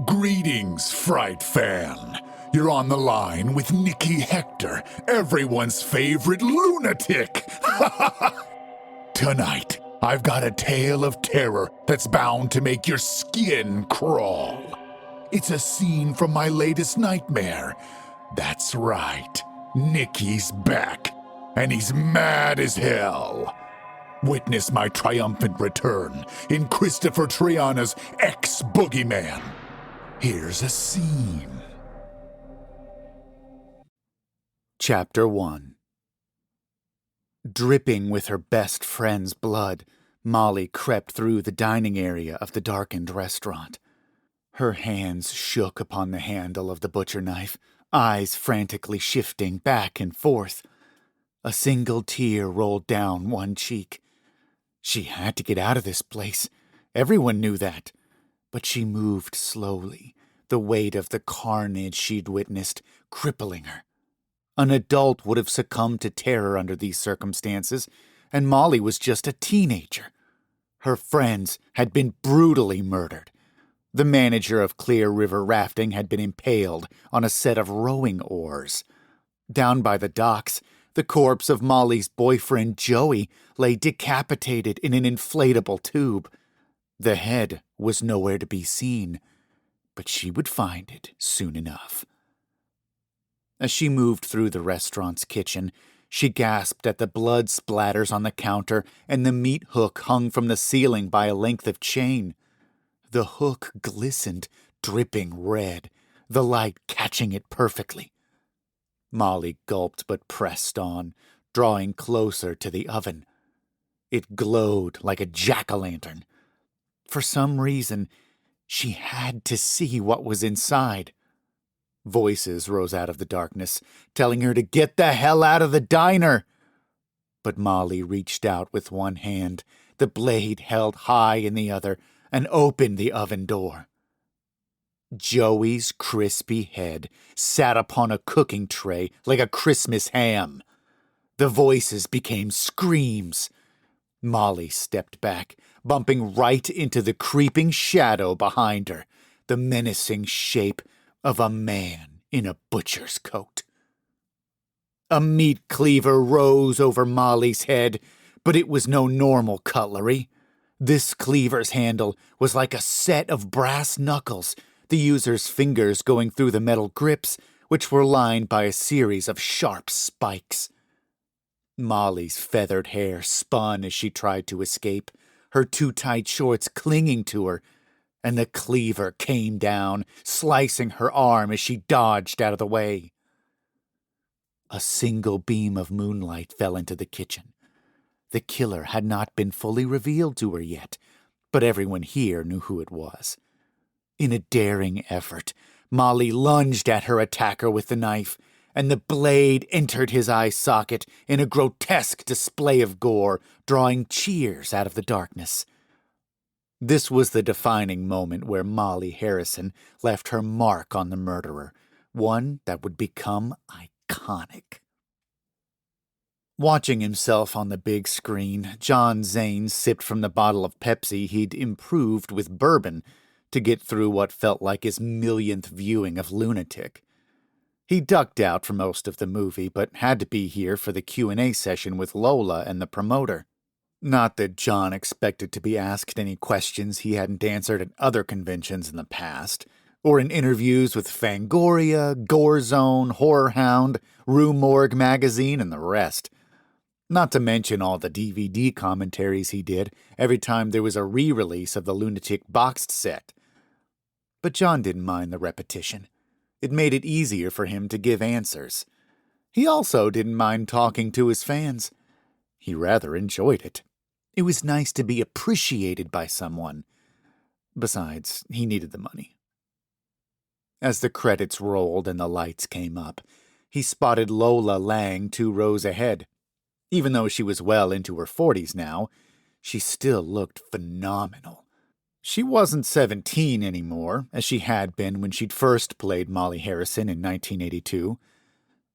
Greetings, Fright Fan. You're on the line with Nicky Hector, everyone's favorite lunatic. Tonight, I've got a tale of terror that's bound to make your skin crawl. It's a scene from my latest nightmare. That's right, Nicky's back, and he's mad as hell. Witness my triumphant return in Kristopher Triana's Ex-Boogeyman. Here's a scene. Chapter 1. Dripping with her best friend's blood, Molly crept through the dining area of the darkened restaurant. Her hands shook upon the handle of the butcher knife, eyes frantically shifting back and forth. A single tear rolled down one cheek. She had to get out of this place. Everyone knew that. But she moved slowly, the weight of the carnage she'd witnessed crippling her. An adult would have succumbed to terror under these circumstances, and Molly was just a teenager. Her friends had been brutally murdered. The manager of Clear River Rafting had been impaled on a set of rowing oars. Down by the docks, the corpse of Molly's boyfriend Joey lay decapitated in an inflatable tube. The head was nowhere to be seen, but she would find it soon enough. As she moved through the restaurant's kitchen, she gasped at the blood splatters on the counter and the meat hook hung from the ceiling by a length of chain. The hook glistened, dripping red, the light catching it perfectly. Molly gulped but pressed on, drawing closer to the oven. It glowed like a jack-o'-lantern. For some reason, she had to see what was inside. Voices rose out of the darkness, telling her to get the hell out of the diner. But Molly reached out with one hand, the blade held high in the other, and opened the oven door. Joey's crispy head sat upon a cooking tray like a Christmas ham. The voices became screams. Molly stepped back, bumping right into the creeping shadow behind her, the menacing shape of a man in a butcher's coat. A meat cleaver rose over Molly's head, but it was no normal cutlery. This cleaver's handle was like a set of brass knuckles, the user's fingers going through the metal grips, which were lined by a series of sharp spikes. Molly's feathered hair spun as she tried to escape, her too tight shorts clinging to her, and the cleaver came down, slicing her arm as she dodged out of the way. A single beam of moonlight fell into the kitchen. The killer had not been fully revealed to her yet, but everyone here knew who it was. In a daring effort, Molly lunged at her attacker with the knife, and the blade entered his eye socket in a grotesque display of gore, drawing cheers out of the darkness. This was the defining moment where Molly Harrison left her mark on the murderer, one that would become iconic. Watching himself on the big screen, John Zane sipped from the bottle of Pepsi he'd improved with bourbon to get through what felt like his millionth viewing of Lunatic. He ducked out for most of the movie, but had to be here for the Q&A session with Lola and the promoter. Not that John expected to be asked any questions he hadn't answered at other conventions in the past, or in interviews with Fangoria, Gore Zone, Horror Hound, Rue Morgue magazine, and the rest. Not to mention all the DVD commentaries he did every time there was a re-release of the Lunatic boxed set. But John didn't mind the repetition. It made it easier for him to give answers. He also didn't mind talking to his fans. He rather enjoyed it. It was nice to be appreciated by someone. Besides, he needed the money. As the credits rolled and the lights came up, he spotted Lola Lang 2 rows ahead. Even though she was well into her 40s now, she still looked phenomenal. She wasn't 17 anymore, as she had been when she'd first played Molly Harrison in 1982,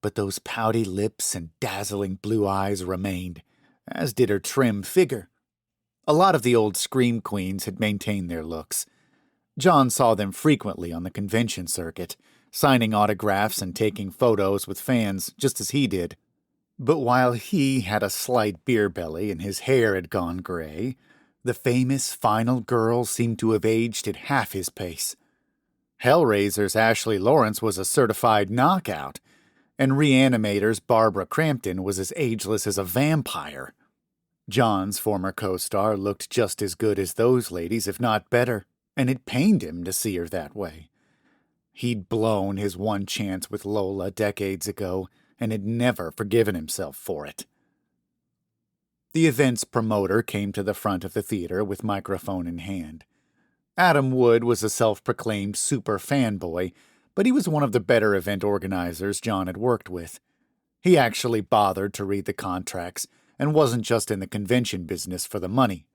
but those pouty lips and dazzling blue eyes remained, as did her trim figure. A lot of the old Scream Queens had maintained their looks. John saw them frequently on the convention circuit, signing autographs and taking photos with fans just as he did. But while he had a slight beer belly and his hair had gone gray, the famous final girl seemed to have aged at half his pace. Hellraiser's Ashley Lawrence was a certified knockout, and Reanimator's Barbara Crampton was as ageless as a vampire. John's former co-star looked just as good as those ladies, if not better, and it pained him to see her that way. He'd blown his one chance with Lola decades ago, and had never forgiven himself for it. The event's promoter came to the front of the theater with microphone in hand. Adam Wood was a self-proclaimed super fanboy, but he was one of the better event organizers John had worked with. He actually bothered to read the contracts and wasn't just in the convention business for the money.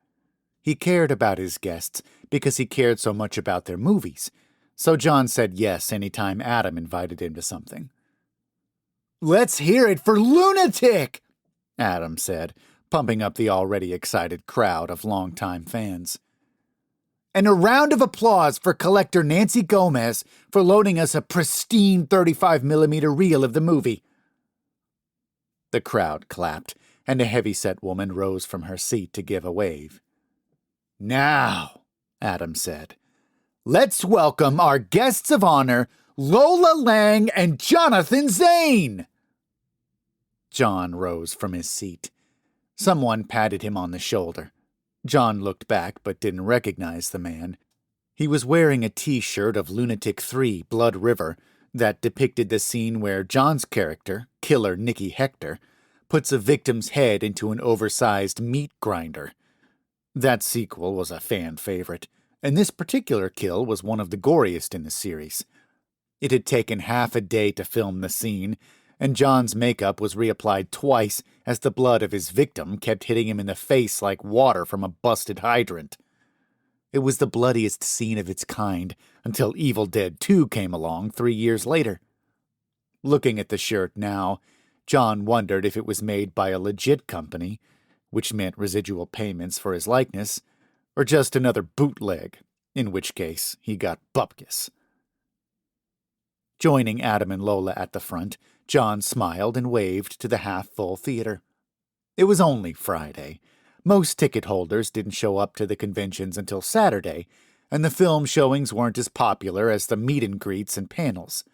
He cared about his guests because he cared so much about their movies, so John said yes anytime Adam invited him to something. "Let's hear it for Lunatic!" Adam said, pumping up the already excited crowd of longtime fans. "And a round of applause for collector Nancy Gomez for loaning us a pristine 35mm reel of the movie." The crowd clapped, and a heavy-set woman rose from her seat to give a wave. "Now," Adam said, "let's welcome our guests of honor, Lola Lang and Jonathan Zane!" John rose from his seat. Someone patted him on the shoulder. John looked back but didn't recognize the man. He was wearing a T-shirt of Lunatic 3, Blood River, that depicted the scene where John's character, killer Nicky Hector, puts a victim's head into an oversized meat grinder. That sequel was a fan favorite, and this particular kill was one of the goriest in the series. It had taken half a day to film the scene, and John's makeup was reapplied twice as the blood of his victim kept hitting him in the face like water from a busted hydrant. It was the bloodiest scene of its kind until Evil Dead 2 came along 3 years later. Looking at the shirt now, John wondered if it was made by a legit company, which meant residual payments for his likeness, or just another bootleg, in which case he got bupkis. Joining Adam and Lola at the front, John smiled and waved to the half-full theater. It was only Friday. Most ticket holders didn't show up to the conventions until Saturday, and the film showings weren't as popular as the meet-and-greets and panels.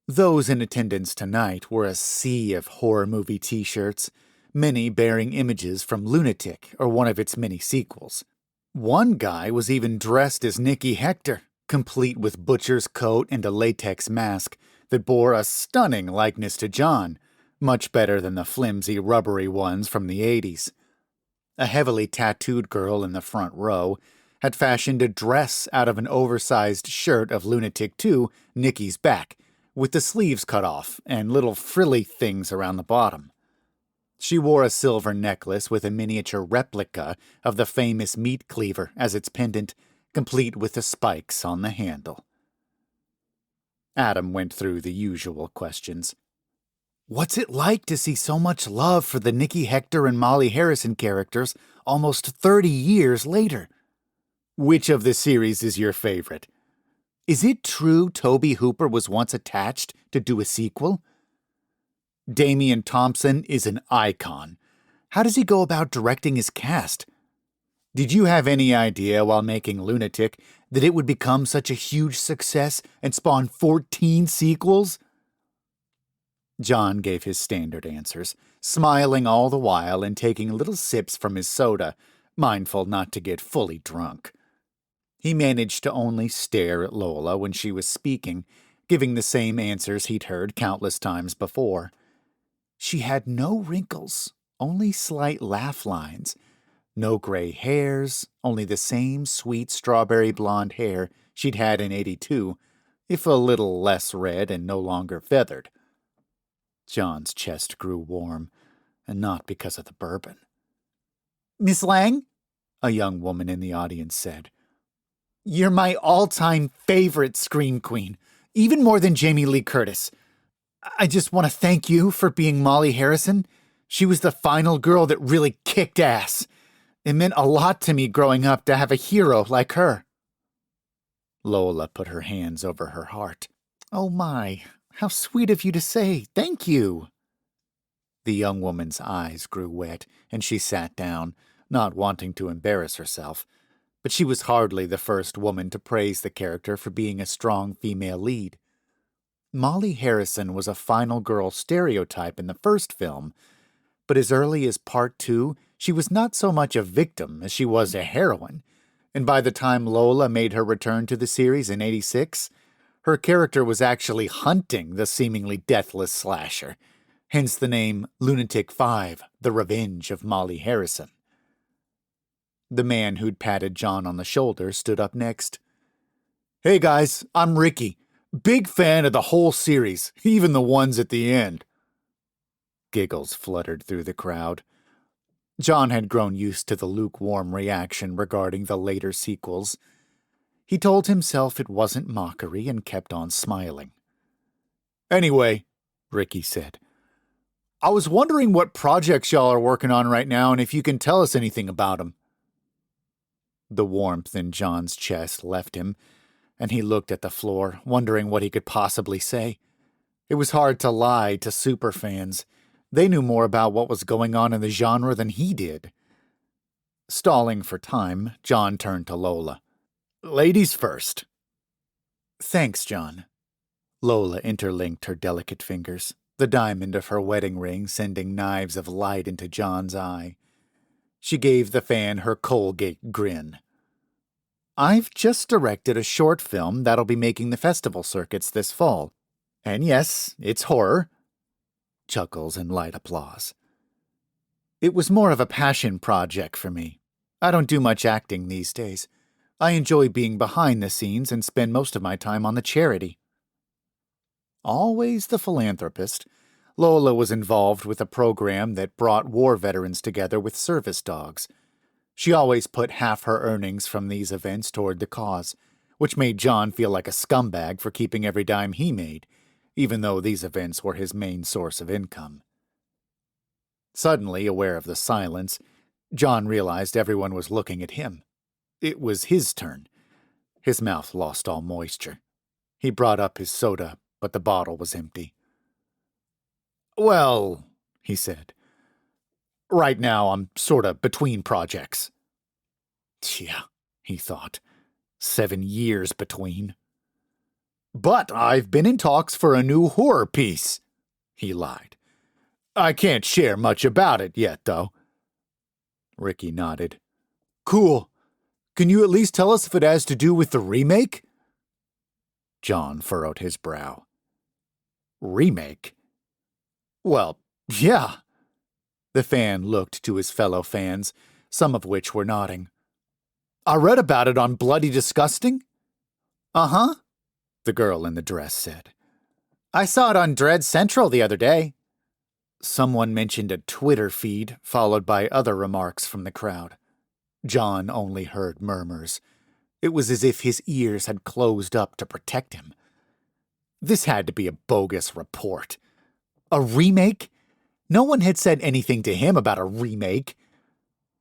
Those in attendance tonight were a sea of horror movie T-shirts, many bearing images from Lunatic or one of its many sequels. One guy was even dressed as Nicky Hector, complete with butcher's coat and a latex mask that bore a stunning likeness to John, much better than the flimsy, rubbery ones from the 80s. A heavily tattooed girl in the front row had fashioned a dress out of an oversized shirt of Lunatic 2, Nicky's back, with the sleeves cut off and little frilly things around the bottom. She wore a silver necklace with a miniature replica of the famous meat cleaver as its pendant, complete with the spikes on the handle. Adam went through the usual questions. "What's it like to see so much love for the Nicky Hector and Molly Harrison characters almost 30 years later? Which of the series is your favorite? Is it true Tobe Hooper was once attached to do a sequel? Damian Thompson is an icon. How does he go about directing his cast? Did you have any idea while making Lunatic that it would become such a huge success and spawn 14 sequels?" John gave his standard answers, smiling all the while and taking little sips from his soda, mindful not to get fully drunk. He managed to only stare at Lola when she was speaking, giving the same answers he'd heard countless times before. She had no wrinkles, only slight laugh lines. No gray hairs, only the same sweet strawberry blonde hair she'd had in '82, if a little less red and no longer feathered. John's chest grew warm, and not because of the bourbon. "Miss Lang," a young woman in the audience said, "you're my all-time favorite Scream Queen, even more than Jamie Lee Curtis. I just want to thank you for being Molly Harrison. She was the final girl that really kicked ass. It meant a lot to me growing up to have a hero like her." Lola put her hands over her heart. "Oh my, how sweet of you to say thank you." The young woman's eyes grew wet, and she sat down, not wanting to embarrass herself. But she was hardly the first woman to praise the character for being a strong female lead. Molly Harrison was a final girl stereotype in the first film, but as early as Part 2, she was not so much a victim as she was a heroine, and by the time Lola made her return to the series in '86, her character was actually hunting the seemingly deathless slasher, hence the name Lunatic 5, The Revenge of Molly Harrison. The man who'd patted John on the shoulder stood up next. "Hey guys, I'm Ricky. Big fan of the whole series, even the ones at the end." Giggles fluttered through the crowd. John had grown used to the lukewarm reaction regarding the later sequels. He told himself it wasn't mockery and kept on smiling. "Anyway," Ricky said, "I was wondering what projects y'all are working on right now and if you can tell us anything about them." The warmth in John's chest left him, and he looked at the floor, wondering what he could possibly say. It was hard to lie to superfans. They knew more about what was going on in the genre than he did. Stalling for time, John turned to Lola. "Ladies first." "Thanks, John." Lola interlinked her delicate fingers, the diamond of her wedding ring sending knives of light into John's eye. She gave the fan her Colgate grin. "I've just directed a short film that'll be making the festival circuits this fall. And yes, it's horror." Chuckles and light applause. "It was more of a passion project for me. I don't do much acting these days. I enjoy being behind the scenes and spend most of my time on the charity." Always the philanthropist, Lola was involved with a program that brought war veterans together with service dogs. She always put half her earnings from these events toward the cause, which made John feel like a scumbag for keeping every dime he made, even though these events were his main source of income. Suddenly aware of the silence, John realized everyone was looking at him. It was his turn. His mouth lost all moisture. He brought up his soda, but the bottle was empty. "Well," he said, "right now I'm sorta between projects." Yeah, he thought. 7 years between. "But I've been in talks for a new horror piece," he lied. "I can't share much about it yet, though." Ricky nodded. "Cool. Can you at least tell us if it has to do with the remake?" John furrowed his brow. "Remake? Well, yeah." The fan looked to his fellow fans, some of which were nodding. "I read about it on Bloody Disgusting." "Uh-huh," the girl in the dress said. "I saw it on Dread Central the other day." Someone mentioned a Twitter feed, followed by other remarks from the crowd. John only heard murmurs. It was as if his ears had closed up to protect him. This had to be a bogus report. A remake? No one had said anything to him about a remake.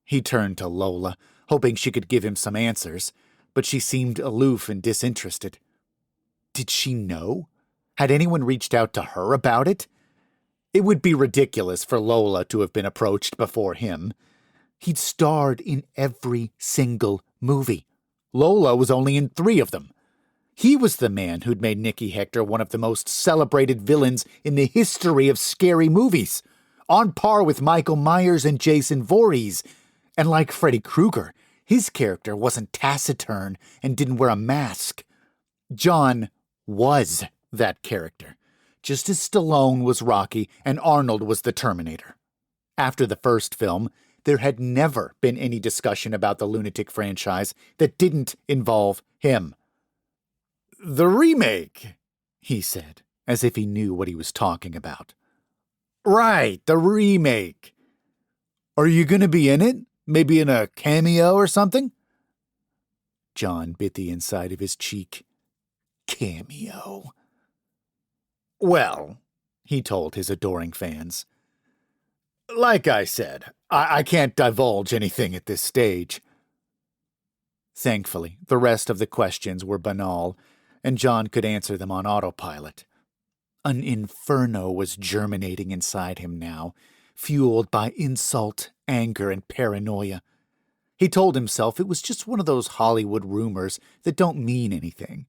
He turned to Lola, hoping she could give him some answers, but she seemed aloof and disinterested. Did she know? Had anyone reached out to her about it? It would be ridiculous for Lola to have been approached before him. He'd starred in every single movie. Lola was only in 3 of them. He was the man who'd made Nicky Hector one of the most celebrated villains in the history of scary movies, on par with Michael Myers and Jason Voorhees. And like Freddy Krueger, his character wasn't taciturn and didn't wear a mask. John was that character, just as Stallone was Rocky and Arnold was the Terminator. After the first film, there had never been any discussion about the Lunatic franchise that didn't involve him. "The remake," he said, as if he knew what he was talking about. "Right, the remake. Are you going to be in it? Maybe in a cameo or something?" John bit the inside of his cheek. Cameo. "Well," he told his adoring fans, "like I said, I can't divulge anything at this stage." Thankfully, the rest of the questions were banal, and John could answer them on autopilot. An inferno was germinating inside him now, fueled by insult, anger, and paranoia. He told himself it was just one of those Hollywood rumors that don't mean anything.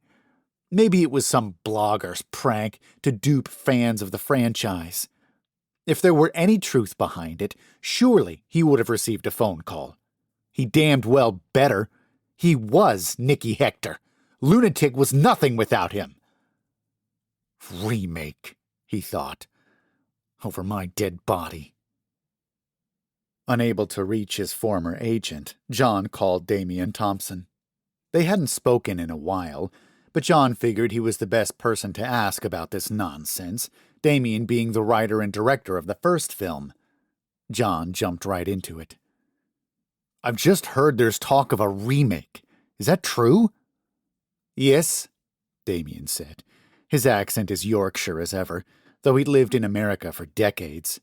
Maybe it was some blogger's prank to dupe fans of the franchise. If there were any truth behind it, surely he would have received a phone call. He damned well better. He was Nicky Hector. Lunatic was nothing without him. Remake, he thought, over my dead body. Unable to reach his former agent, John called Damian Thompson. They hadn't spoken in a while, but John figured he was the best person to ask about this nonsense, Damian being the writer and director of the first film. John jumped right into it. I've just heard there's talk of a remake. Is that true? Yes, Damian said. His accent as Yorkshire as ever, though he'd lived in America for decades.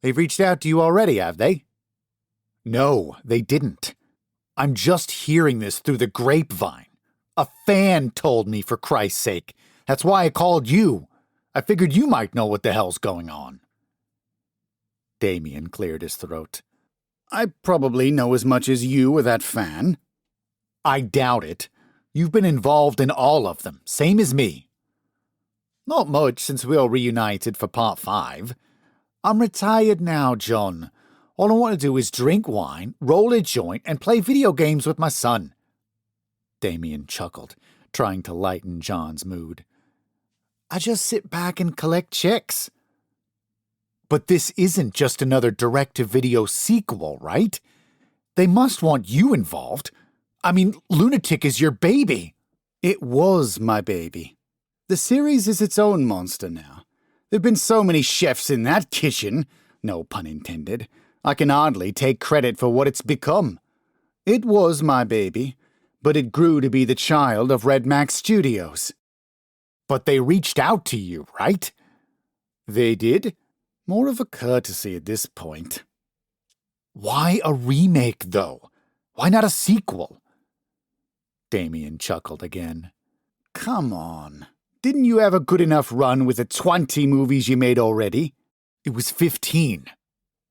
They've reached out to you already, have they? No, they didn't. I'm just hearing this through the grapevine. A fan told me, for Christ's sake. That's why I called you. I figured you might know what the hell's going on. Damian cleared his throat. I probably know as much as you or that fan. I doubt it. You've been involved in all of them, same as me. Not much since we all reunited for Part 5. I'm retired now, John. All I want to do is drink wine, roll a joint, and play video games with my son. Damian chuckled, trying to lighten John's mood. I just sit back and collect checks. But this isn't just another direct-to-video sequel, right? They must want you involved. I mean, Lunatic is your baby. It was my baby. The series is its own monster now. There've been so many chefs in that kitchen, no pun intended. I can hardly take credit for what it's become. It was my baby, but it grew to be the child of Red Max Studios. But they reached out to you, right? They did. More of a courtesy at this point. Why a remake, though? Why not a sequel? Damian chuckled again. Come on. Didn't you have a good enough run with the 20 movies you made already? It was 15.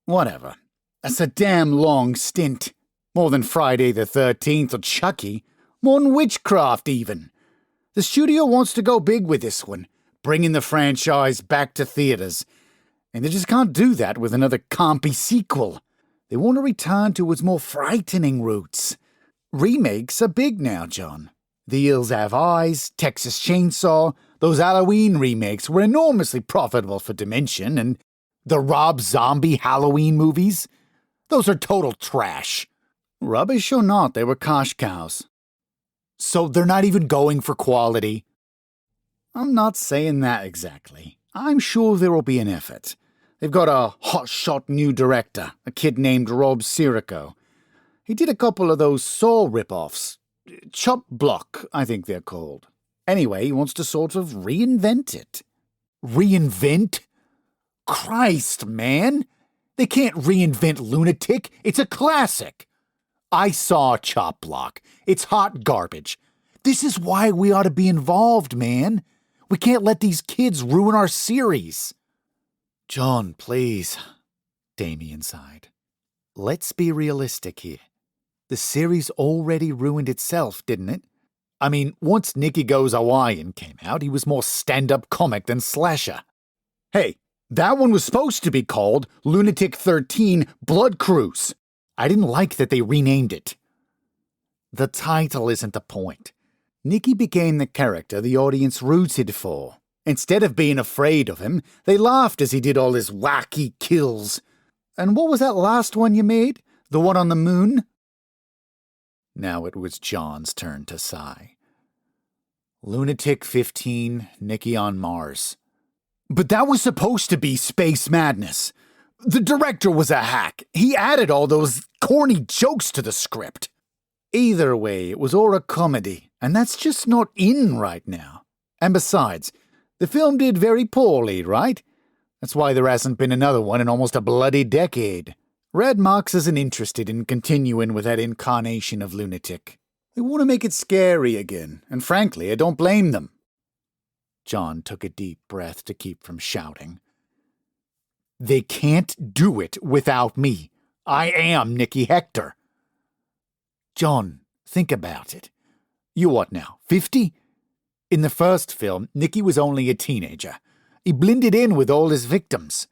Whatever. That's a damn long stint. More than Friday the 13th or Chucky. More than Witchcraft, even. The studio wants to go big with this one, bringing the franchise back to theaters. And they just can't do that with another campy sequel. They want to return to its more frightening roots. Remakes are big now, John. The Hills Have Eyes, Texas Chainsaw, those Halloween remakes were enormously profitable for Dimension, and the Rob Zombie Halloween movies? Those are total trash. Rubbish or not, they were cash cows. So they're not even going for quality? I'm not saying that exactly. I'm sure there will be an effort. They've got a hotshot new director, a kid named Rob Sirico. He did a couple of those Saw rip-offs. Chop Block, I think they're called. Anyway, he wants to sort of reinvent it. Reinvent? Christ, man! They can't reinvent Lunatic. It's a classic. I saw Chop Block. It's hot garbage. This is why we ought to be involved, man. We can't let these kids ruin our series. John, please, Damian sighed. Let's be realistic here. The series already ruined itself, didn't it? I mean, once Nicky Goes Hawaiian came out, he was more stand-up comic than slasher. Hey, that one was supposed to be called Lunatic 13 Blood Cruise. I didn't like that they renamed it. The title isn't the point. Nicky became the character the audience rooted for. Instead of being afraid of him, they laughed as he did all his wacky kills. And what was that last one you made? The one on the moon? Now it was John's turn to sigh. Lunatic 15, Nicky on Mars. But that was supposed to be Space Madness. The director was a hack. He added all those corny jokes to the script. Either way, it was all a comedy, and that's just not in right now. And besides, the film did very poorly, right? That's why there hasn't been another one in almost a bloody decade. Red Marks isn't interested in continuing with that incarnation of Lunatic. They want to make it scary again, and frankly, I don't blame them. John took a deep breath to keep from shouting. They can't do it without me. I am Nicky Hector. John, think about it. You what now, 50? In the first film, Nicky was only a teenager. He blended in with all his victims.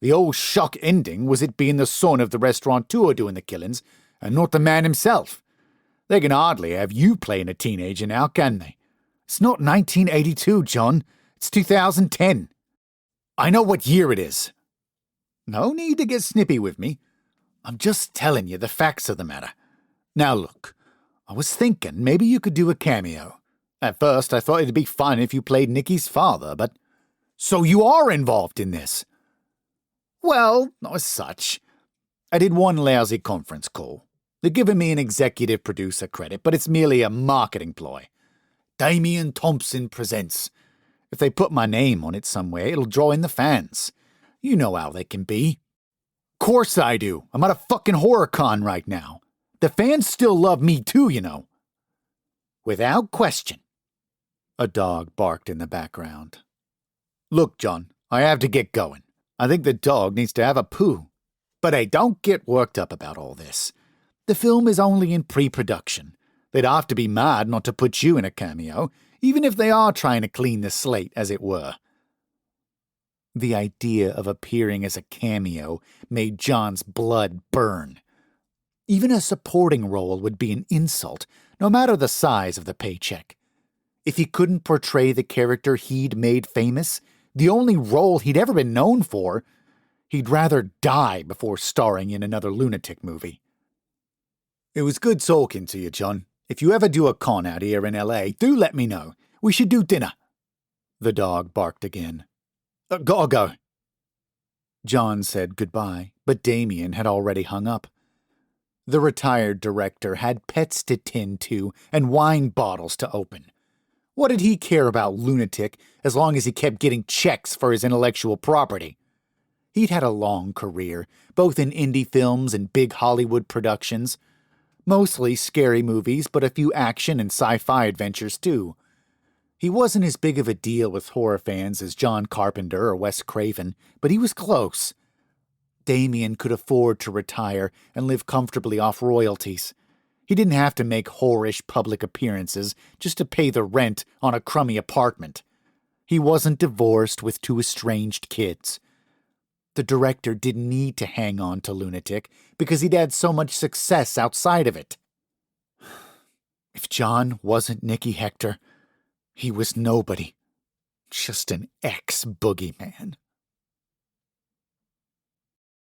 The old shock ending was it being the son of the restaurateur doing the killings, and not the man himself. They can hardly have you playing a teenager now, can they? It's not 1982, John. It's 2010. I know what year it is. No need to get snippy with me. I'm just telling you the facts of the matter. Now look, I was thinking maybe you could do a cameo. At first I thought it'd be fun if you played Nicky's father, but... So you are involved in this? Well, not as such. I did one lousy conference call. They're giving me an executive producer credit, but it's merely a marketing ploy. Damien Thompson presents. If they put my name on it somewhere, it'll draw in the fans. You know how they can be. Course I do. I'm at a fucking horror con right now. The fans still love me too, you know. Without question. A dog barked in the background. Look, John, I have to get going. I think the dog needs to have a poo. But hey, don't get worked up about all this. The film is only in pre-production. They'd have to be mad not to put you in a cameo, even if they are trying to clean the slate, as it were. The idea of appearing as a cameo made John's blood burn. Even a supporting role would be an insult, no matter the size of the paycheck. If he couldn't portray the character he'd made famous, the only role he'd ever been known for, he'd rather die before starring in another lunatic movie. It was good talking to you, John. If you ever do a con out here in L.A., do let me know. We should do dinner. The dog barked again. Gotta go. John said goodbye, but Damien had already hung up. The retired director had pets to tend to and wine bottles to open. What did he care about Lunatic as long as he kept getting checks for his intellectual property? He'd had a long career, both in indie films and big Hollywood productions. Mostly scary movies, but a few action and sci-fi adventures too. He wasn't as big of a deal with horror fans as John Carpenter or Wes Craven, but he was close. Damien could afford to retire and live comfortably off royalties. He didn't have to make whorish public appearances just to pay the rent on a crummy apartment. He wasn't divorced with 2 estranged kids. The director didn't need to hang on to Lunatic because he'd had so much success outside of it. If John wasn't Nicky Hector, he was nobody. Just an ex-boogeyman.